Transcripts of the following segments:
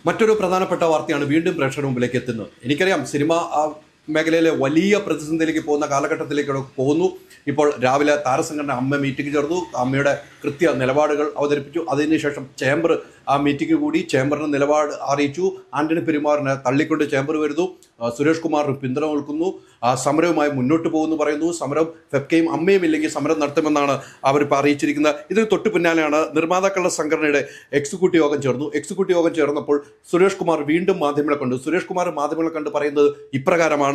മറ്റൊരു പ്രധാനപ്പെട്ട വാർത്തയാണ് വീണ്ടും പ്രേക്ഷകരുടെ മുമ്പിലേക്ക് എത്തുന്നത്. എനിക്കറിയാം സിനിമ മേഖലയിലെ വലിയ പ്രതിസന്ധിയിലേക്ക് പോകുന്ന കാലഘട്ടത്തിലേക്ക് പോകുന്നു. ഇപ്പോൾ രാവിലെ താരസംഘടന അമ്മ മീറ്റിംഗ് ചേർന്നു. അമ്മയുടെ കൃത്യ നിലപാടുകൾ അവതരിപ്പിച്ചു. അതിനുശേഷം ചേംബർ ആ മീറ്റിംഗ് കൂടി ചേംബറിന് നിലപാട് അറിയിച്ചു. ആന്റണി പെരുമാറിനെ തള്ളിക്കൊണ്ട് ചേംബർ വരുന്നു. സുരേഷ് കുമാറിന് പിന്തുണ നൽകുന്നു. സമരവുമായി മുന്നോട്ട് പോകുന്നു പറയുന്നു. സമരം ഫെഫ്കയും അമ്മയും ഇല്ലെങ്കിൽ സമരം നടത്തുമെന്നാണ് അവരിപ്പോൾ അറിയിച്ചിരിക്കുന്നത്. ഇതിന് തൊട്ട് പിന്നാലെയാണ് നിർമ്മാതാക്കളുടെ സംഘടനയുടെ എക്സിക്യൂട്ടീവ് യോഗം ചേർന്നു. എക്സിക്യൂട്ടീവ് യോഗം ചേർന്നപ്പോൾ സുരേഷ് കുമാർ വീണ്ടും മാധ്യമങ്ങളെ കണ്ടു. സുരേഷ് കുമാർ മാധ്യമങ്ങളെ കണ്ട് പറയുന്നത് ഇപ്രകാരമാണ്: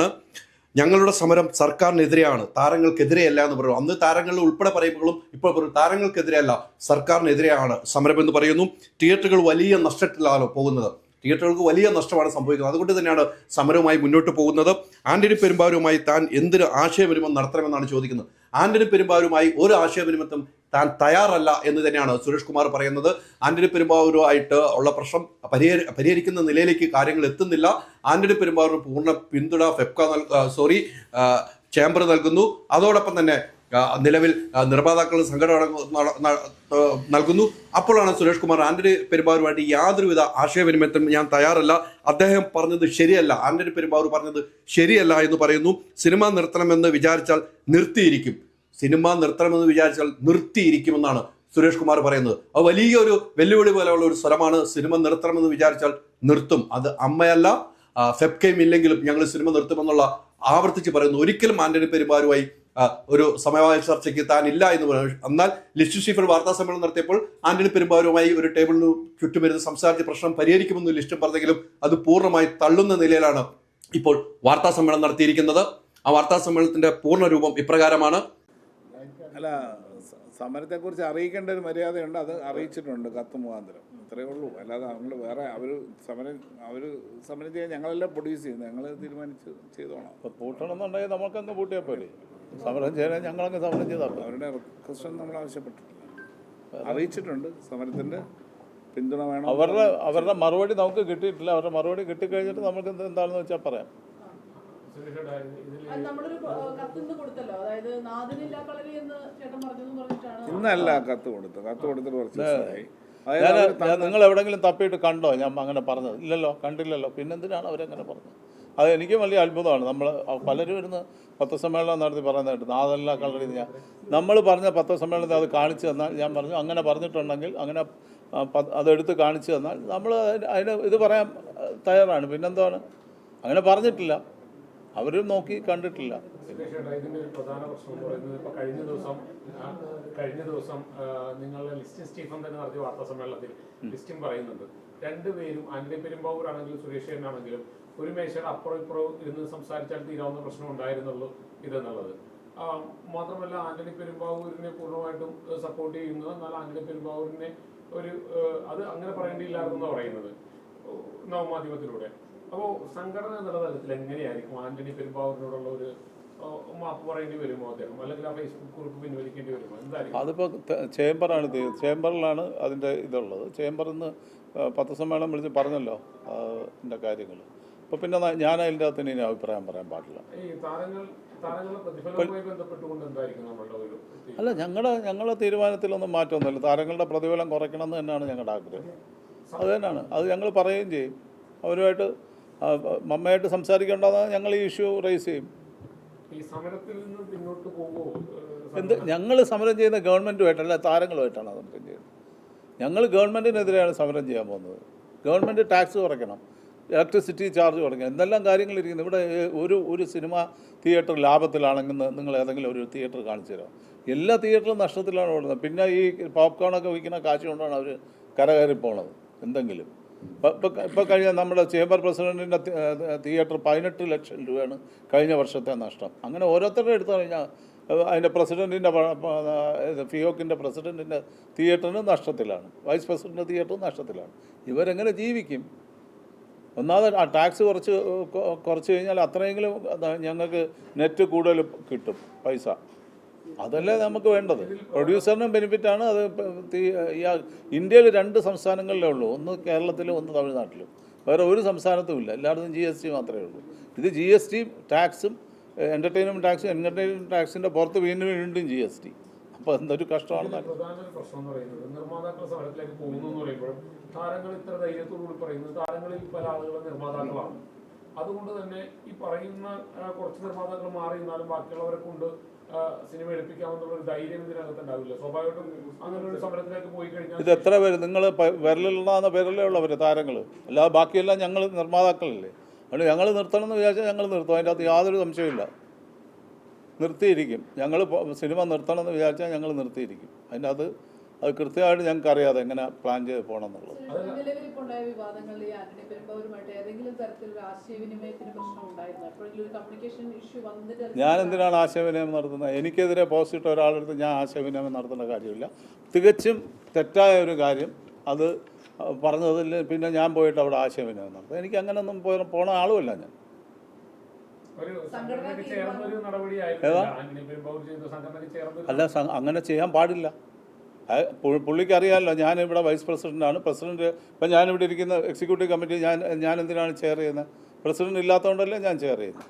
ഞങ്ങളുടെ സമരം സർക്കാരിനെതിരെയാണ്, താരങ്ങൾക്കെതിരെയല്ല എന്ന് പറയുന്നു. അന്ന് താരങ്ങളിൽ ഉൾപ്പെടെ പറയുമ്പോഴും ഇപ്പോൾ പറയും താരങ്ങൾക്കെതിരെയല്ല, സർക്കാരിനെതിരെയാണ് സമരം എന്ന് പറയുന്നു. തിയേറ്ററുകൾ വലിയ നഷ്ടത്തിലാണ് പോകുന്നത്. തിയേറ്ററുകൾക്ക് വലിയ നഷ്ടമാണ് സംഭവിക്കുന്നത്. അതുകൊണ്ട് തന്നെയാണ് സമരവുമായി മുന്നോട്ട് പോകുന്നത്. ആന്റണി പെരുമ്പാവൂരുമായി താൻ എന്തൊരു ആശയവിനിമയം നടത്തണമെന്നാണ് ചോദിക്കുന്നത്. ആന്റണി പെരുമ്പാവൂരുമായി ഒരു ആശയവിനിമയത്തും താൻ തയ്യാറല്ല എന്ന് തന്നെയാണ് സുരേഷ് കുമാർ പറയുന്നത്. ആന്റണി പെരുമ്പാവൂരുമായിട്ട് ഉള്ള പ്രശ്നം പരിഹരിക്കുന്ന നിലയിലേക്ക് കാര്യങ്ങൾ എത്തുന്നില്ല. ആന്റണി പെരുമ്പാവൂരിന് പൂർണ്ണ പിന്തുണ ചേംബർ നൽകുന്നു. അതോടൊപ്പം തന്നെ നിലവിൽ നിർമ്മാതാക്കൾ സംഘടന നൽകുന്നു. അപ്പോഴാണ് സുരേഷ് കുമാർ ആന്റണി പെരുമ്പാവൂരുമായിട്ട് യാതൊരുവിധ ആശയവിനിമയത്തിനും ഞാൻ തയ്യാറല്ല, അദ്ദേഹം പറഞ്ഞത് ശരിയല്ല, ആന്റണി പെരുമ്പാവൂർ പറഞ്ഞത് ശരിയല്ല എന്ന് പറയുന്നു. സിനിമ നിർത്തണമെന്ന് വിചാരിച്ചാൽ നിർത്തിയിരിക്കും, സിനിമ നിർത്തണമെന്ന് വിചാരിച്ചാൽ നിർത്തിയിരിക്കുമെന്നാണ് സുരേഷ് കുമാർ പറയുന്നത്. അത് വലിയൊരു വെല്ലുവിളി പോലെയുള്ള ഒരു സ്വരമാണ്. സിനിമ നിർത്തണമെന്ന് വിചാരിച്ചാൽ നിർത്തും, അത് അമ്മയല്ല, ഫെഫ്കയും ഇല്ലെങ്കിലും ഞങ്ങൾ സിനിമ നിർത്തുമെന്നുള്ള ആവർത്തിച്ച് പറയുന്നു. ഒരിക്കലും ആന്റണി പെരുമ്പാവൂരുമായി ഒരു സമവായ ചർച്ചയ്ക്ക് താൻ ഇല്ല എന്ന് പറയുന്നു. എന്നാൽ ലിസ്റ്റ് സ്റ്റീഫൻ വാർത്താ സമ്മേളനം നടത്തിയപ്പോൾ ആന്റണി പെരുമ്പാവൂരുമായി ഒരു ടേബിളിന് ചുറ്റുമിരുന്ന് സംസാരിച്ച് പ്രശ്നം പരിഹരിക്കുമെന്ന് ലിസ്റ്റും പറഞ്ഞെങ്കിലും അത് പൂർണ്ണമായി തള്ളുന്ന നിലയിലാണ് ഇപ്പോൾ വാർത്താ സമ്മേളനം നടത്തിയിരിക്കുന്നത്. ആ വാർത്താ സമ്മേളനത്തിന്റെ പൂർണ്ണ രൂപം ഇപ്രകാരമാണ്. അല്ല, സമരത്തെക്കുറിച്ച് അറിയിക്കേണ്ട ഒരു മര്യാദയുണ്ട്, അത് അറിയിച്ചിട്ടുണ്ട് കത്ത് മുഖാന്തരം. ഇത്രയേ ഉള്ളൂ. അല്ലാതെ നമ്മൾ വേറെ അവർ സമരം ചെയ്യാൻ ഞങ്ങളെല്ലാം പ്രൊഡ്യൂസ് ചെയ്യുന്നത്, ഞങ്ങൾ തീരുമാനിച്ച് ചെയ്തോളാം. ഇപ്പോൾ പൂട്ടണമെന്നുണ്ടെങ്കിൽ നമുക്കങ്ങ് പൂട്ടിയാൽ പോലെ സമരം ചെയ്യാൻ ഞങ്ങളങ്ങ് സമരം ചെയ്താൽ അവരുടെ റിക്വസ്റ്റ് നമ്മൾ ആവശ്യപ്പെട്ടിട്ടില്ല, അറിയിച്ചിട്ടുണ്ട്. സമരത്തിൻ്റെ പിന്തുണ വേണം. അവരുടെ മറുപടി നമുക്ക് കിട്ടിയിട്ടില്ല. അവരുടെ മറുപടി കിട്ടിക്കഴിഞ്ഞിട്ട് നമുക്ക് എന്താണെന്ന് വെച്ചാൽ പറയാം. ഇന്നല്ല കത്ത് കൊടുത്തിട്ട് കുറച്ച് ദിവസമായി. നിങ്ങൾ എവിടെയെങ്കിലും തപ്പിയിട്ട് കണ്ടോ ഞാൻ അങ്ങനെ പറഞ്ഞത്? ഇല്ലല്ലോ, കണ്ടില്ലല്ലോ. പിന്നെന്തിനാണ് അവരങ്ങനെ പറഞ്ഞത്? അത് എനിക്കും വലിയ അത്ഭുതമാണ്. നമ്മൾ പലരും ഇരുന്ന് പത്രസമ്മേളനം നടത്തി പറയുന്നതായിട്ട് നാദല്ല കളറി നമ്മൾ പറഞ്ഞ പത്രസമ്മേളനത്തിൽ അത് കാണിച്ചു തന്നാൽ, ഞാൻ പറഞ്ഞു അങ്ങനെ പറഞ്ഞിട്ടുണ്ടെങ്കിൽ അങ്ങനെ അതെടുത്ത് കാണിച്ചു തന്നാൽ നമ്മൾ അതിന് ഇത് പറയാൻ തയ്യാറാണ്. പിന്നെന്താണ്? അങ്ങനെ പറഞ്ഞിട്ടില്ല, അവരും നോക്കി കണ്ടിട്ടില്ല. ഇതിന്റെ ഒരു പ്രധാന പ്രശ്നം എന്ന് പറയുന്നത് ഇപ്പൊ കഴിഞ്ഞ ദിവസം നിങ്ങളുടെ ലിസ്റ്റ് സ്റ്റീഫൻ തന്നെ നടത്തിയ വാർത്താ സമ്മേളനത്തിൽ ലിസ്റ്റും പറയുന്നുണ്ട്, രണ്ടുപേരും ആന്റണി പെരുമ്പാവൂർ ആണെങ്കിലും സുരേഷ് ആണെങ്കിലും ഒരു മേശയുടെ അപ്പുറം ഇപ്പുറവും ഇരുന്ന് സംസാരിച്ചാൽ തീരാവുന്ന പ്രശ്നം ഉണ്ടായിരുന്നുള്ളൂ ഇതെന്നുള്ളത്. മാത്രമല്ല ആന്റണി പെരുമ്പാവൂരിനെ പൂർണ്ണമായിട്ടും സപ്പോർട്ട് ചെയ്യുന്നു, എന്നാൽ ആന്റണി പെരുമ്പാവൂരിനെ അത് അങ്ങനെ പറയേണ്ടിയില്ലായിരുന്നു പറയുന്നത് നവമാധ്യമത്തിലൂടെ. അപ്പോൾ സംഘടന എന്നുള്ള തലത്തിൽ എങ്ങനെയായിരിക്കും ആന്റണി പെരുമ്പാവൂരിനോടുള്ള ഒരു മാപ്പ് പറയേണ്ടി വരുമോ അദ്ദേഹം, അല്ലെങ്കിൽ ആ ഫേസ്ബുക്ക് കുറിപ്പ് പിൻവലിക്കേണ്ടി വരുമോ, എന്തായിരിക്കും? അതിപ്പോൾ ചേംബറിലാണ് അതിൻ്റെ ഇതുള്ളത്. ചേംബറിൽ നിന്ന് പത്രസമ്മേളനം വിളിച്ച് പറഞ്ഞല്ലോ ഇതിൻ്റെ കാര്യങ്ങൾ. അപ്പോൾ പിന്നെ ഞാൻ അതിൻ്റെ അകത്ത് ഇനി അഭിപ്രായം പറയാൻ പാടില്ല. അല്ല, ഞങ്ങളുടെ തീരുമാനത്തിലൊന്നും മാറ്റമൊന്നുമില്ല. താരങ്ങളുടെ പ്രതിഫലം കുറയ്ക്കണമെന്ന് തന്നെയാണ് ഞങ്ങളുടെ ആഗ്രഹം. അത് തന്നെയാണ്, അത് ഞങ്ങൾ പറയുകയും ചെയ്യും. അവരുമായിട്ട് മമ്മയായിട്ട് സംസാരിക്കേണ്ടത് ഞങ്ങൾ ഈ ഇഷ്യൂ റേസ് ചെയ്യും. ഞങ്ങൾ സമരം ചെയ്യുന്ന ഗവൺമെൻറ്റുമായിട്ടല്ല, താരങ്ങളുമായിട്ടാണ് സമരം ചെയ്യുന്നത്. ഞങ്ങൾ ഗവൺമെൻറ്റിനെതിരെയാണ് സമരം ചെയ്യാൻ പോകുന്നത്. ഗവൺമെൻറ് ടാക്സ് കുറയ്ക്കണം, ഇലക്ട്രിസിറ്റി ചാർജ് കുറയ്ക്കണം, എന്തെല്ലാം കാര്യങ്ങളിരിക്കുന്നു. ഇവിടെ ഒരു സിനിമ തിയേറ്റർ ലാഭത്തിലാണെങ്കിൽ നിങ്ങൾ ഏതെങ്കിലും ഒരു തിയേറ്റർ കാണിച്ചു തരാം. എല്ലാ തിയേറ്ററും നഷ്ടത്തിലാണ് ഓടുന്നത്. പിന്നെ ഈ പോപ്കോണൊക്കെ വിൽക്കുന്ന കാശ് കൊണ്ടാണ് അവർ കരകയറി പോണത് എന്തെങ്കിലും. ഇപ്പോൾ കഴിഞ്ഞ നമ്മുടെ ചേംബർ പ്രസിഡൻറ്റിൻ്റെ തിയേറ്റർ 18 ലക്ഷം രൂപയാണ് കഴിഞ്ഞ വർഷത്തെ നഷ്ടം. അങ്ങനെ ഓരോരുത്തരുടെ എടുത്തു കഴിഞ്ഞാൽ അതിൻ്റെ പ്രസിഡൻറ്റിൻ്റെ ഫിയോക്കിൻ്റെ പ്രസിഡൻറ്റിൻ്റെ തിയേറ്ററിന് നഷ്ടത്തിലാണ്, വൈസ് പ്രസിഡൻറ്റിൻ്റെ തിയേറ്ററും നഷ്ടത്തിലാണ്. ഇവരെങ്ങനെ ജീവിക്കും? ഒന്നാമത് ആ ടാക്സ് കുറച്ച് കഴിഞ്ഞാൽ അത്രയെങ്കിലും ഞങ്ങൾക്ക് നെറ്റ് കൂടുതൽ കിട്ടും പൈസ. അതല്ലേ നമുക്ക് വേണ്ടത്. പ്രൊഡ്യൂസറിനും ബെനിഫിറ്റാണ് അത്. ഇന്ത്യയിൽ 2 സംസ്ഥാനങ്ങളിലേ ഉള്ളൂ, ഒന്ന് കേരളത്തിലും ഒന്ന് തമിഴ്നാട്ടിലും. വേറെ ഒരു സംസ്ഥാനത്തുമില്ല, എല്ലായിടത്തും GST മാത്രമേ ഉള്ളൂ. ഇത് GST ടാക്സും എൻ്റർടൈൻമെൻറ്റ് ടാക്സും ടാക്സിൻ്റെ പുറത്ത് വീണ്ടും GST. അപ്പോൾ എന്തൊരു കഷ്ടമാണെന്ന്. പ്രധാന ഒരു പ്രശ്നം എന്ന് പറയുന്നത് നിർമ്മാതാക്കൾ സമരത്തിലേക്ക് പോകുന്നു എന്ന് പറയുമ്പോഴും താരങ്ങൾ ഇത്ര ധൈര്യത്തോടുകൂടി പറയുന്നത് താരങ്ങളിൽ പല ആളുകളും നിർമ്മാതാക്കളാണ്. അതുകൊണ്ട് തന്നെ ഈ പറയുന്ന കുറച്ച് നിർമ്മാതാക്കൾ മാറി നിന്നാലും ബാക്കിയുള്ളവരെ കൊണ്ട് സിനിമ എടുപ്പിക്കാമെന്നുള്ള ഒരു ധൈര്യം ഇതിനകത്ത് ഉണ്ടാവില്ല. സ്വാഭാവികമായിട്ടും അങ്ങനെ ഒരു സമരത്തിലേക്ക് പോയി കഴിഞ്ഞാൽ ഇത് എത്ര പേര് നിങ്ങൾ വിരലിലുണ്ടാകുന്ന പേരല്ലേ ഉള്ളവർ താരങ്ങൾ, അല്ലാതെ ബാക്കിയെല്ലാം ഞങ്ങൾ നിർമ്മാതാക്കളല്ലേ. അതുകൊണ്ട് ഞങ്ങൾ നിർത്തണമെന്ന് വിചാരിച്ചാൽ ഞങ്ങൾ നിർത്തും, അതിൻ്റെ അകത്ത് യാതൊരു സംശയമില്ല. നിർത്തിയിരിക്കും. ഞങ്ങൾ സിനിമ നിർത്തണമെന്ന് വിചാരിച്ചാൽ ഞങ്ങൾ നിർത്തിയിരിക്കും. അതിൻ്റെ അത് കൃത്യമായിട്ട് ഞങ്ങൾക്ക് അറിയാതെ എങ്ങനെ പ്ലാൻ ചെയ്ത് പോകണം എന്നുള്ളത്. നിലവിലിപ്പുണ്ടായ വിവാദങ്ങളിൽ ഈ ആന്റണി പെരുമ്പാവൂരുമായിട്ട് ഏതെങ്കിലും തരത്തിലൊരു ആശയവിനിമയത്തിന് പ്രശ്നം ഉണ്ടായിരുന്നു? എപ്പോഴെങ്കിലും ഒരു കമ്മ്യൂണിക്കേഷൻ ഇഷ്യൂ വന്നിട്ട് ഞാൻ എന്തിനാണ് ആശയവിനിമയം നടത്തുന്നത്? എനിക്കെതിരെ പോസ്റ്റ് ഇട്ട ഒരാളെടുത്ത് ഞാൻ ആശയവിനിമയം നടത്തേണ്ട കാര്യമില്ല. തികച്ചും തെറ്റായ ഒരു കാര്യം അത് പറഞ്ഞതിൽ പിന്നെ ഞാൻ പോയിട്ട് അവിടെ ആശയവിനിമയം നടത്തും. എനിക്ക് അങ്ങനെയൊന്നും പോണ ആളുമല്ല ഞാൻ. ഒരു സംഘടനയ്ക്ക് ചേർന്ന ഒരു നടപടിയായിരുന്നു ആന്റണി പെരുമ്പാവൂർ ചെയ്ത സംഘടനയ്ക്ക് ചേർന്ന്. അല്ല, അങ്ങനെ ചെയ്യാൻ പാടില്ല. പുള്ളിക്ക് അറിയാമല്ലോ, ഞാനിവിടെ വൈസ് പ്രസിഡൻ്റാണ്. പ്രസിഡൻറ്റ് ഇപ്പം ഞാനിവിടെ ഇരിക്കുന്ന എക്സിക്യൂട്ടീവ് കമ്മിറ്റി ഞാൻ എന്തിനാണ് ചെയർ ചെയ്യുന്നത്? പ്രസിഡന്റ് ഇല്ലാത്തതുകൊണ്ടല്ലേ ഞാൻ ചെയർ ചെയ്യുന്നത്.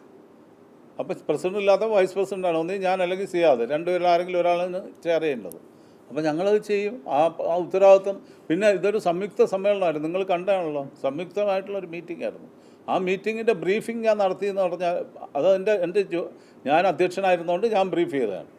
അപ്പം പ്രസിഡന്റ് ഇല്ലാത്ത വൈസ് പ്രസിഡൻ്റാണ്. ഒന്നീ ഞാൻ അല്ലെങ്കിൽ ചെയ്യാതെ രണ്ടുപേരിൽ ആരെങ്കിലും ഒരാളാണ് ചെയർ ചെയ്യേണ്ടത്. അപ്പം ഞങ്ങളത് ചെയ്യും. ആ ഉത്തരവാദിത്വം. പിന്നെ ഇതൊരു സംയുക്ത സമ്മേളനമായിരുന്നു, നിങ്ങൾ കണ്ടാണല്ലോ. സംയുക്തമായിട്ടുള്ളൊരു മീറ്റിംഗ് ആയിരുന്നു. ആ മീറ്റിങ്ങിൻ്റെ ബ്രീഫിംഗ് ഞാൻ നടത്തിയെന്ന് പറഞ്ഞാൽ അത് എൻ്റെ ഞാൻ അധ്യക്ഷനായിരുന്നുകൊണ്ട് ഞാൻ ബ്രീഫ് ചെയ്തതാണ്.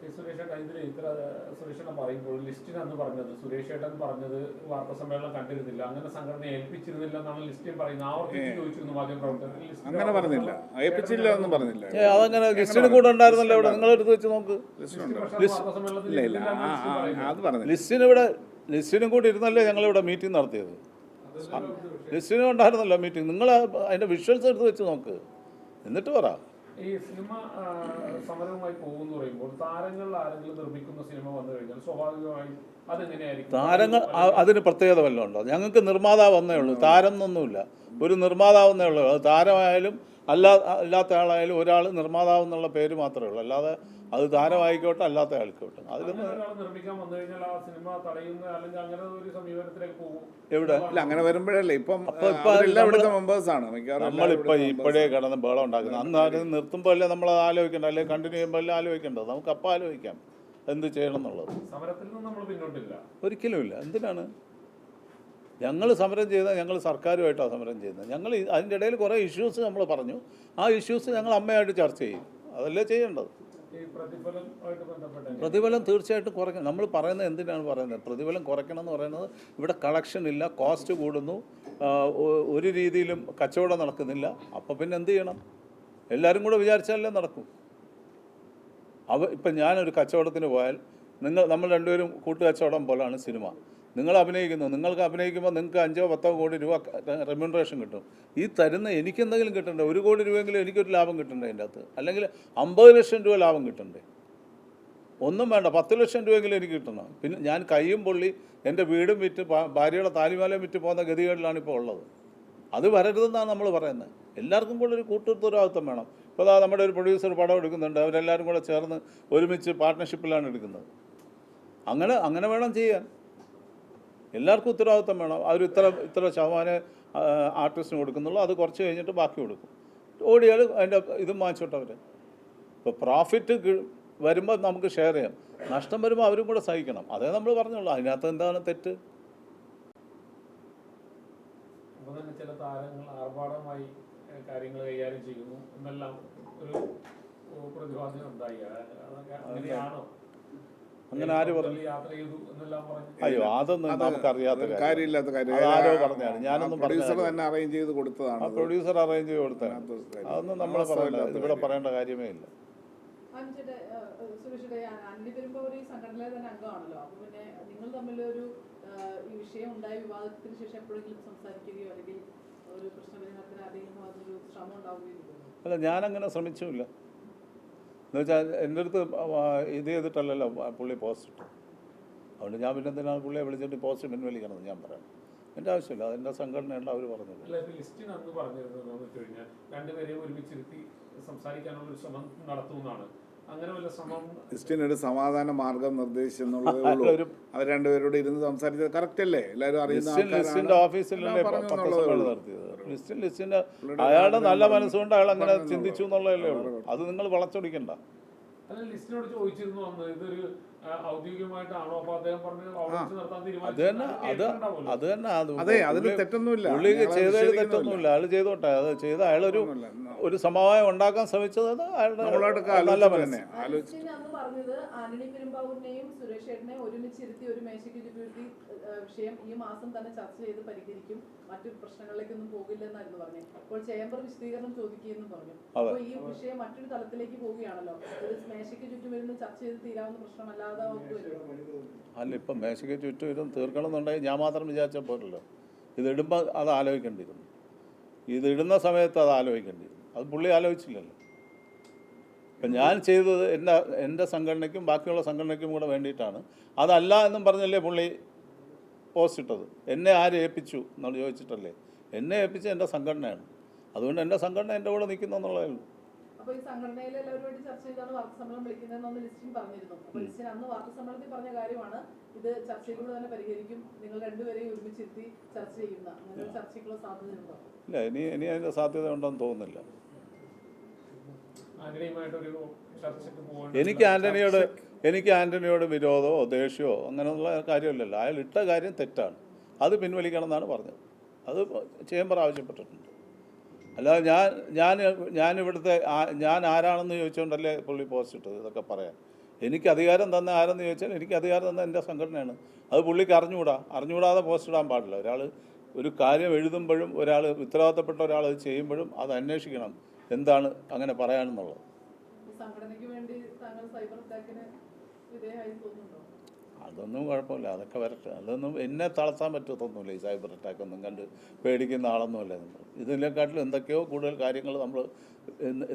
സുരേഷേട്ടൻ പറയുമ്പോൾ ലിസ്റ്റിനന്ന് പറഞ്ഞത് സുരേഷേട്ടൻ പറഞ്ഞത് വാർത്താ സമ്മേളനം കണ്ടിരുന്നില്ല, അങ്ങനെ സംഘടന ഏൽപ്പിച്ചിരുന്നില്ല എന്നാണ് ലിസ്റ്റിൽ പറയുന്നത്. ആവർത്തിച്ച് ചോദിച്ചിരുന്നു മാധ്യമപ്രവർത്തകർ. അങ്ങനെ പറഞ്ഞില്ല, ഏൽപ്പിച്ചില്ല ഒന്നും പറഞ്ഞില്ല. അതങ്ങനെ ലിസ്റ്റിന് കൂടെ ഉണ്ടായിരുന്നല്ലോ ഇവിടെ, നിങ്ങളെടുത്ത് വെച്ച് നോക്ക്. അത് പറഞ്ഞു ലിസ്റ്റിനും കൂടി ഇരുന്നല്ലേ ഞങ്ങളിവിടെ മീറ്റിംഗ് നടത്തിയത്. ലിസ്റ്റിനും ഉണ്ടായിരുന്നല്ലോ മീറ്റിംഗ്. നിങ്ങൾ അതിൻ്റെ വിഷ്വൽസ് എടുത്ത് വെച്ച് നോക്ക്, എന്നിട്ട് പറ. ഈ സിനിമ സമരവുമായി പോകുമെന്ന് പറയുമ്പോൾ താരങ്ങൾ ആരെങ്കിലും നിർമ്മിക്കുന്ന സിനിമ വന്നു കഴിഞ്ഞാൽ സ്വാഭാവികമായും അതെങ്ങനെയായിരിക്കും? താരങ്ങൾ അതിന് പ്രത്യേകത വല്ലതും ഉണ്ടോ? ഞങ്ങൾക്ക് നിർമ്മാതാവ് വന്നേ ഉള്ളൂ, താരം എന്നൊന്നുമില്ല. ഒരു നിർമ്മാതാവെന്നേ ഉള്ളൂ. അത് താരമായാലും അല്ലാത്ത ആളായാലും ഒരാൾ നിർമ്മാതാവ് എന്നുള്ള പേര് മാത്രമേ ഉള്ളൂ. അല്ലാതെ അത് താരമായിക്കോട്ടെ അല്ലാത്ത ആൾക്കോട്ടെ. അതിലൊന്നും നിർമ്മിക്കാൻ വന്നു കഴിഞ്ഞാൽ ആ സിനിമ തടയുന്ന അല്ലെങ്കിൽ അങ്ങനെ ഒരു സമീപനത്തിലേക്ക് പോകും. എവിടെ അങ്ങനെ വരുമ്പോഴല്ലേ ഇപ്പം മെമ്പേഴ്സാണ് നമ്മളിപ്പോൾ ഇപ്പോഴേ കിടന്ന് ബഹളം ഉണ്ടാക്കുന്നത്. അന്ന് അത് നിർത്തുമ്പോൾ അല്ലേ നമ്മൾ ആലോചിക്കേണ്ട, അല്ലെങ്കിൽ കണ്ടിന്യൂ ചെയ്യുമ്പോൾ അല്ലേ ആലോചിക്കേണ്ടത്. നമുക്ക് അപ്പം ആലോചിക്കാം എന്ത് ചെയ്യണം എന്നുള്ളത്. സമരത്തിൽ നിന്ന് നമ്മൾ പിന്നോട്ടില്ല, ഒരിക്കലുമില്ല. എന്തിനാണ് ഞങ്ങൾ സമരം ചെയ്താൽ? ഞങ്ങൾ സർക്കാരുമായിട്ടാണ് സമരം ചെയ്യുന്നത്. ഞങ്ങൾ അതിൻ്റെ ഇടയിൽ കുറേ ഇഷ്യൂസ് നമ്മൾ പറഞ്ഞു. ആ ഇഷ്യൂസ് ഞങ്ങൾ അമ്മയായിട്ട് ചർച്ച ചെയ്യും. അതല്ലേ ചെയ്യേണ്ടത്. പ്രതിഫലം തീർച്ചയായിട്ടും കുറയ്ക്കണം. നമ്മൾ പറയുന്നത് എന്തിനാണ് പറയുന്നത്? പ്രതിഫലം കുറയ്ക്കണം എന്ന് പറയുന്നത് ഇവിടെ കളക്ഷൻ ഇല്ല, കോസ്റ്റ് കൂടുന്നു, ഒരു രീതിയിലും കച്ചവടം നടക്കുന്നില്ല. അപ്പോൾ പിന്നെ എന്ത് ചെയ്യണം? എല്ലാവരും കൂടെ വിചാരിച്ചാലേ നടക്കും. ഇപ്പം ഞാനൊരു കച്ചവടത്തിന് പോയാൽ നമ്മൾ രണ്ടുപേരും കൂട്ടുകച്ചവടം പോലാണ് സിനിമ. നിങ്ങൾ അഭിനയിക്കുന്നു, നിങ്ങൾക്ക് അഭിനയിക്കുമ്പോൾ നിങ്ങൾക്ക് 5-10 കോടി രൂപ റെമ്യൂണറേഷൻ കിട്ടും. ഈ തരുന്ന എനിക്കെന്തെങ്കിലും കിട്ടണ്ടേ? 1 കോടി രൂപയെങ്കിലും എനിക്കൊരു ലാഭം കിട്ടണ്ടേ അതിൻ്റെ അകത്ത്? അല്ലെങ്കിൽ 50 ലക്ഷം രൂപ ലാഭം കിട്ടണ്ടേ? ഒന്നും വേണ്ട, 10 ലക്ഷം രൂപയെങ്കിലും എനിക്ക് കിട്ടണം. പിന്നെ ഞാൻ കയ്യും പൊള്ളി എൻ്റെ വീടും വിറ്റ് ഭാര്യയുടെ താലിമാലയും വിറ്റ് പോകുന്ന ഗതികേടിലാണ് ഇപ്പോൾ ഉള്ളത്. അത് വരരുതെന്നാണ് നമ്മൾ പറയുന്നത്. എല്ലാവർക്കും കൂടെ ഒരു കൂട്ടുത്തരവാദിത്വം വേണം. ഇപ്പോൾ നമ്മുടെ ഒരു പ്രൊഡ്യൂസർ പടം എടുക്കുന്നുണ്ട്, അവരെല്ലാവരും കൂടെ ചേർന്ന് ഒരുമിച്ച് പാർട്ട്ണർഷിപ്പിലാണ് എടുക്കുന്നത്. അങ്ങനെ വേണം ചെയ്യാൻ. എല്ലാവർക്കും ഉത്തരവാദിത്വം വേണം. അവർ ഇത്ര ശതമാനം ആർട്ടിസ്റ്റിന് കൊടുക്കുന്നുള്ളൂ, അത് കുറച്ച് കഴിഞ്ഞിട്ട് ബാക്കി കൊടുക്കും. ഓടിയാൽ അതിൻ്റെ ഇതും വാങ്ങിച്ചോട്ടെ അവർ. ഇപ്പോൾ പ്രോഫിറ്റ് വരുമ്പോൾ നമുക്ക് ഷെയർ ചെയ്യാം, നഷ്ടം വരുമ്പോൾ അവരും കൂടെ സഹിക്കണം. അതേ നമ്മൾ പറഞ്ഞുള്ളൂ. അതിനകത്ത് എന്താണ് തെറ്റ്? അപ്പോൾ തന്നെ ചില താരങ്ങൾ ആർഭാടമായി കാര്യങ്ങൾ കൈകാര്യം ചെയ്യുന്നു എന്നെല്ലാം ഒരു പ്രതിപാദനം ഉണ്ടായി. അതൊക്കെ അങ്ങനെയാണോ? അങ്ങനെ ആര് പറഞ്ഞു? യാത്ര ചെയ്തു എന്നെല്ലാം പറഞ്ഞു. അയ്യോ, അതൊന്നും നമുക്കറിയാത്ത കാര്യമില്ലാത്ത കാര്യം. ആരോ പറഞ്ഞാണ്, ഞാനൊന്നും പ്രൊഡ്യൂസർ തന്നെ അറേഞ്ച് ചെയ്ത് കൊടുത്തതാണ്. പ്രൊഡ്യൂസർ അറേഞ്ച് ചെയ്ത് കൊടുത്തതാണ്. അതൊന്നും നമ്മൾ ഇവിടെ പറയേണ്ട കാര്യമേ ഇല്ല. സുരേഷ്, ആന്റണി പെരുമ്പാവൂർ ഈ സംഘടനയിലെ തന്നെ അംഗമാണല്ലോ. അപ്പോൾ പിന്നെ നിങ്ങൾ തമ്മിലൊരു ഈ വിഷയം ഉണ്ടായ വിവാദത്തിന് ശേഷം എപ്പോഴെങ്കിലും സംസാരിക്കുകയോ അല്ലെങ്കിൽ ഒരു പ്രശ്നപരിഹാരത്തിന് ആരെങ്കിലും അതൊരു ശ്രമം ഉണ്ടാവുകയോ? അല്ല, ഞാനങ്ങനെ ശ്രമിച്ചുമില്ല. എന്നുവെച്ചാൽ എൻ്റെ അടുത്ത് ഇത് ചെയ്തിട്ടല്ലല്ലോ പുള്ളി പോസ്റ്റ് ഇട്ടു. അതുകൊണ്ട് ഞാൻ പിന്നെ എന്തിനാണ് പുള്ളിയെ വിളിച്ചിട്ട് പോസ്റ്റ് പിൻവലിക്കണമെന്ന് ഞാൻ പറയാം. എൻ്റെ ആവശ്യമില്ല, അതെൻ്റെ സംഘടനയുണ്ട്, അവർ പറഞ്ഞത്. ലിസ്റ്റിന് അന്ന് പറഞ്ഞിരുന്നത് വെച്ച് കഴിഞ്ഞാൽ രണ്ടുപേരെയും ഒരുമിച്ചിരുത്തി സംസാരിക്കാനുള്ള ഒരു ശ്രമം നടത്തുന്നതാണ്. അങ്ങനെ വല്ല ശ്രമം ലിസ്റ്റിനൊരു സമാധാന മാർഗം നിർദ്ദേശിച്ചെന്നുള്ളതേ ഉള്ളൂ. അവർ രണ്ടുപേരോട് ഇരുന്ന് സംസാരിച്ചത് കറക്റ്റ് അല്ലേ? എല്ലാവരും അറിയുന്ന ലിസ്റ്റിൻ്റെ ഓഫീസിലല്ലേ പത്രസമ്മേളനം നടത്തിയത്. ലിസ്റ്റിൻ്റെ അയാളുടെ നല്ല മനസ്സുകൊണ്ട് അയാൾ അങ്ങനെ ചിന്തിച്ചു എന്നുള്ളതല്ലേ ഉള്ളൂ. അത് നിങ്ങൾ വളച്ചൊടിക്കണ്ട. അല്ല, ലിസ്റ്റിനോട് ചോദിച്ചിരുന്നു അന്ന് ഇതൊരു ഔദ്യോഗികമായിട്ടാണോ? അപ്പൊ അദ്ദേഹം പറഞ്ഞു ഓഡിയൻസ് നടത്താൻ അത് തന്നെ അത് തന്നെ അതെ, അതിൽ തെറ്റൊന്നുമില്ല. പുള്ളി ഞങ്ങളത് ചെയ്തതിൽ നിഷേധിക്കുന്നുമില്ല. തെറ്റൊന്നുമില്ല. അയാൾ ചെയ്തോട്ടെ. അത് ചെയ്ത അയാളൊരു സമവായം ഉണ്ടാക്കാൻ ശ്രമിച്ചത് നമ്മളോടൊക്കെ നല്ല ആലോചിച്ചിട്ട് മനസ്സ്. തന്നെ ആലോചിച്ച് ലിസ്റ്റിന് അന്ന് പറഞ്ഞത് ആന്റണി പെരുമ്പാവൂരിനെയും സുരേഷ് ഏട്ടനെ ഒരുമിച്ചിരുത്തി ഒരു മേശയ്ക്ക് ചുറ്റി വിഷയം ഈ മാസം തന്നെ ചർച്ച ചെയ്ത് പരിഹരിക്കും, മറ്റു പ്രശ്നങ്ങളിലേക്കൊന്നും പോകില്ലെന്നായിരുന്നു പറഞ്ഞത്. അപ്പോൾ ചേംബർ വിശദീകരണം ചോദിക്കുകയെന്നും പറഞ്ഞു. അപ്പോൾ ഈ വിഷയം മറ്റൊരു തലത്തിലേക്ക് പോവുകയാണല്ലോ. ഒരു മേശയ്ക്ക് ചുറ്റും ഇരുന്ന് ചർച്ച ചെയ്ത് തീരാവുന്ന പ്രശ്നമല്ലാതെ അല്ല, ഇപ്പം മേശയ്ക്ക് ചുറ്റും ഇരുന്ന് തീർക്കണം എന്നുണ്ടെങ്കിൽ ഞാൻ മാത്രം വിചാരിച്ചാൽ പോരല്ലോ. ഇതിടുമ്പോൾ അത് ആലോചിക്കേണ്ടിയിരുന്നു. ഇതിടുന്ന സമയത്ത് അത് ആലോചിക്കേണ്ടിയിരുന്നു. അത് പുള്ളി ആലോചിച്ചില്ലല്ലോ. ഇപ്പം ഞാൻ ചെയ്തത് എൻ്റെ സംഘടനയ്ക്കും ബാക്കിയുള്ള സംഘടനയ്ക്കും കൂടെ വേണ്ടിയിട്ടാണ്. അതല്ല എന്നും പറഞ്ഞല്ലേ പുള്ളി പോസ്റ്റ് ഇട്ടത്. എന്നെ ആര് ഏൽപ്പിച്ചു എന്നാണ് ചോദിച്ചിട്ടല്ലേ. എന്നെ ഏൽപ്പിച്ച എൻ്റെ സംഘടനയാണ്. അതുകൊണ്ട് എൻ്റെ സംഘടന എൻ്റെ കൂടെ നിൽക്കുന്നു എന്നുള്ളതേ ഉള്ളൂ. അപ്പോൾ ഈ സംഘടനയിൽ എല്ലാവരുമായിട്ട് ചർച്ച ചെയ്താണ് വാർത്താസമ്മേളനം വിളിക്കുന്നതെന്ന് ലിസ്റ്റിൻ പറഞ്ഞിരുന്നു. അപ്പോൾ ലിസ്റ്റിൻ അന്ന് വാർത്താസമ്മേളനത്തിൽ പറഞ്ഞ കാര്യമാണ് ഇത് ചർച്ചയിലൂടെ തന്നെ പരിഹരിക്കും, നിങ്ങൾ രണ്ടുപേരെയും ഒരുമിച്ചിരുത്തി ചർച്ച ചെയ്യുന്ന അങ്ങനെ ഒരു ചർച്ചയ്ക്കുള്ള സാധ്യതയുണ്ടോ? ഇല്ല, ഇനി അതിൻ്റെ സാധ്യത ഉണ്ടെന്ന് തോന്നുന്നില്ല. എനിക്ക് ആൻ്റണിയോട് വിരോധമോ ദേഷ്യമോ അങ്ങനെയുള്ള കാര്യമില്ലല്ലോ. അയാൾ ഇട്ട കാര്യം തെറ്റാണ്, അത് പിൻവലിക്കണം എന്നാണ് പറഞ്ഞത്. അത് ചേംബർ ആവശ്യപ്പെട്ടിട്ടുണ്ട്. അല്ലാതെ ഞാൻ ഇവിടുത്തെ ഞാൻ ആരാണെന്ന് ചോദിച്ചുകൊണ്ടല്ലേ പുള്ളി പോസ്റ്റ് ഇട്ടത്. ഇതൊക്കെ പറയാൻ എനിക്ക് അധികാരം തന്ന ആരെന്ന് ചോദിച്ചാൽ എനിക്ക് അധികാരം തന്ന എൻ്റെ സംഘടനയാണ്. അത് പുള്ളിക്ക് അറിഞ്ഞുകൂടാതെ പോസ്റ്റ് ഇടാൻ പാടില്ല. ഒരാൾ ഒരു കാര്യം എഴുതുമ്പോഴും ഒരാൾ ഉത്തരവാദിത്തപ്പെട്ട ഒരാൾ അത് ചെയ്യുമ്പോഴും അത് അന്വേഷിക്കണം എന്താണ് അങ്ങനെ പറയാനെന്നുള്ളത്. സംഘടനയ്ക്ക് വേണ്ടി താങ്കൾ സൈബർ അറ്റാക്കിന് വിധേയമായി തോന്നുന്നുണ്ടോ? അതൊന്നും കുഴപ്പമില്ല, അതൊക്കെ വരട്ടെ. അതൊന്നും എന്നെ തളർത്താൻ പറ്റത്തൊന്നുമില്ല. ഈ സൈബർ അറ്റാക്കൊന്നും കണ്ട് പേടിക്കുന്ന ആളൊന്നുമല്ല. ഇതിനെക്കാട്ടിലും എന്തൊക്കെയോ കൂടുതൽ കാര്യങ്ങൾ നമ്മൾ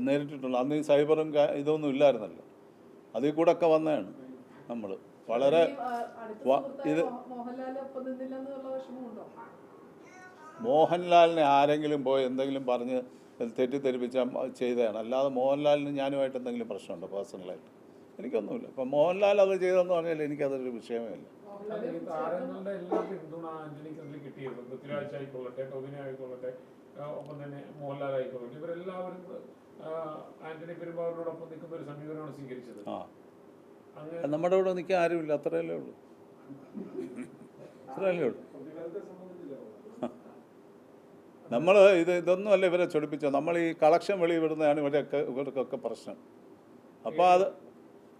നേരിട്ടിട്ടുണ്ട്. അന്ന് ഈ സൈബറും ഇതൊന്നും ഇല്ലായിരുന്നല്ലോ. അതിൽ കൂടെ ഒക്കെ വന്നതാണ് നമ്മൾ. വളരെ മോഹൻലാലിനെ ആരെങ്കിലും പോയി എന്തെങ്കിലും പറഞ്ഞ് തെറ്റിദ്ധരിപ്പിച്ചാൽ ചെയ്തതാണ്. അല്ലാതെ മോഹൻലാലിന് ഞാനുമായിട്ട് എന്തെങ്കിലും പ്രശ്നമുണ്ടോ പേഴ്സണലായിട്ട്? എനിക്കൊന്നുമില്ല. ഇപ്പം മോഹൻലാൽ അത് ചെയ്തെന്ന് പറഞ്ഞാൽ എനിക്കതൊരു വിഷയമേ ഇല്ല. താരങ്ങളുടെ എല്ലാ പിന്തുണ ആന്റണിക്ക് കിട്ടിയിരുന്നു. പൃഥ്വിരാജ് ആയിക്കൊള്ളട്ടെ, ടോവിനോ ആയിക്കൊള്ളട്ടെ, ഒപ്പം തന്നെ മോഹൻലാൽ ആയിക്കൊള്ളട്ടെ, ഇവരെല്ലാവരും ആന്റണി പെരുമ്പാവൂരിനോടൊപ്പം നിൽക്കുന്ന ഒരു സമീപനമാണ് സ്വീകരിച്ചത്. നമ്മുടെ ഇവിടെ നിൽക്കാൻ ആരുമില്ല, അത്രയല്ലേ ഉള്ളൂ. നമ്മൾ ഇതൊന്നും അല്ല ഇവരെ ചൊടിപ്പിച്ചോ. നമ്മൾ ഈ കളക്ഷൻ വെളിവിടുന്നതാണ് ഇവർക്കൊക്കെ പ്രശ്നം. അപ്പോൾ അത്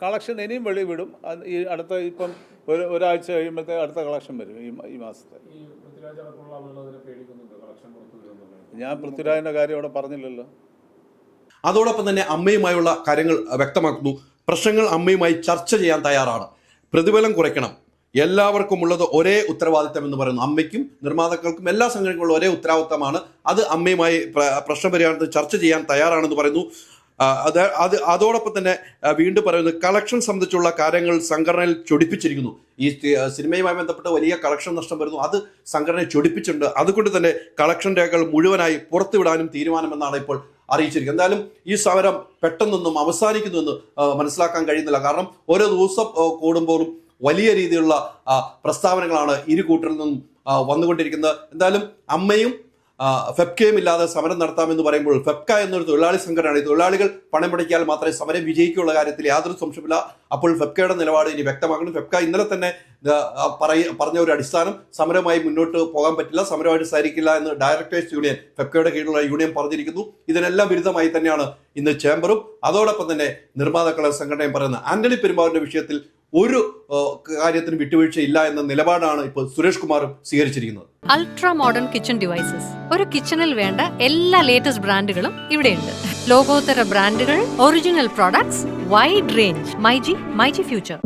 കളക്ഷൻ ഇനിയും വെളിവിടും. ഈ അടുത്ത ഇപ്പം ഒരാഴ്ച കഴിയുമ്പോഴത്തേക്ക് അടുത്ത കളക്ഷൻ വരും ഈ മാസത്തെ. ഞാൻ പൃഥ്വിരാജിൻ്റെ കാര്യം അവിടെ പറഞ്ഞില്ലല്ലോ. അതോടൊപ്പം തന്നെ അമ്മയുമായുള്ള കാര്യങ്ങൾ വ്യക്തമാക്കുന്നു. പ്രശ്നങ്ങൾ അമ്മയുമായി ചർച്ച ചെയ്യാൻ തയ്യാറാണ്. പ്രതിഫലം കുറയ്ക്കണം, എല്ലാവർക്കും ഉള്ളത് ഒരേ ഉത്തരവാദിത്തം എന്ന് പറയുന്നു. അമ്മയ്ക്കും നിർമ്മാതാക്കൾക്കും എല്ലാ സംഘടനകളും ഒരേ ഉത്തരവാദിത്തമാണ്. അത് അമ്മയുമായി പ്രശ്നപരിഹാരത്തിൽ ചർച്ച ചെയ്യാൻ തയ്യാറാണെന്ന് പറയുന്നു. അതോടൊപ്പം തന്നെ വീണ്ടും പറയുന്നത് കളക്ഷൻ സംബന്ധിച്ചുള്ള കാര്യങ്ങൾ സംഘടനയിൽ ചൊടിപ്പിച്ചിരിക്കുന്നു. ഈ സിനിമയുമായി ബന്ധപ്പെട്ട് വലിയ കളക്ഷൻ നഷ്ടം വരുന്നു, അത് സംഘടനയെ ചൊടിപ്പിച്ചിട്ടുണ്ട്. അതുകൊണ്ട് തന്നെ കളക്ഷൻ രേഖകൾ മുഴുവനായി പുറത്തുവിടാനും തീരുമാനമെന്നാണ് ഇപ്പോൾ അറിയിച്ചിരിക്കുന്നത്. എന്തായാലും ഈ സമരം പെട്ടെന്നൊന്നും അവസാനിക്കുന്നുവെന്ന് മനസ്സിലാക്കാൻ കഴിയുന്നില്ല. കാരണം ഓരോ ദിവസം കൂടുമ്പോഴും വലിയ രീതിയിലുള്ള പ്രസ്താവനകളാണ് ഇരു കൂട്ടരിൽ നിന്നും വന്നുകൊണ്ടിരിക്കുന്നത്. എന്തായാലും അമ്മയും ഫെപ്കയും ഇല്ലാതെ സമരം നടത്താമെന്ന് പറയുമ്പോൾ ഫെപ്ക എന്നൊരു തൊഴിലാളി സംഘടനയാണ്. ഈ തൊഴിലാളികൾ പണം മുടക്കിയാൽ മാത്രമേ സമരം വിജയിക്കുള്ള കാര്യത്തിൽ യാതൊരു സംശയമില്ല. അപ്പോൾ ഫെപ്കയുടെ നിലപാട് ഇനി വ്യക്തമാക്കണം. ഫെപ്ക ഇന്നലെ തന്നെ പറഞ്ഞ ഒരു അടിസ്ഥാനം സമരമായി മുന്നോട്ട് പോകാൻ പറ്റില്ല, സമരമായിട്ട് സഹകരിക്കില്ല എന്ന് ഡയറക്ടേഴ്സ് യൂണിയൻ, ഫെപ്കയുടെ കീഴിലുള്ള യൂണിയൻ പറഞ്ഞിരിക്കുന്നു. ഇതിനെല്ലാം വിരുദ്ധമായി തന്നെയാണ് ഇന്ന് ചേംബറും അതോടൊപ്പം തന്നെ നിർമ്മാതാക്കളുടെ സംഘടനയും പറയുന്നത്. ആന്റണി പെരുമ്പാവൂരിന്റെ വിഷയത്തിൽ ഒരു കാര്യത്തിന് വിട്ടുവീഴ്ചയില്ല എന്ന നിലപാടാണ് ഇപ്പോൾ സുരേഷ് കുമാറും സ്വീകരിച്ചിരിക്കുന്നത്. അൾട്രാ മോഡേൺ കിച്ചൺ ഡിവൈസസ്, ഒരു കിച്ചണിൽ വേണ്ട എല്ലാ ലേറ്റസ്റ്റ് ബ്രാൻഡുകളും ഇവിടെയുണ്ട്. ലോകോത്തര ബ്രാൻഡുകൾ, original products, wide range. MyG future.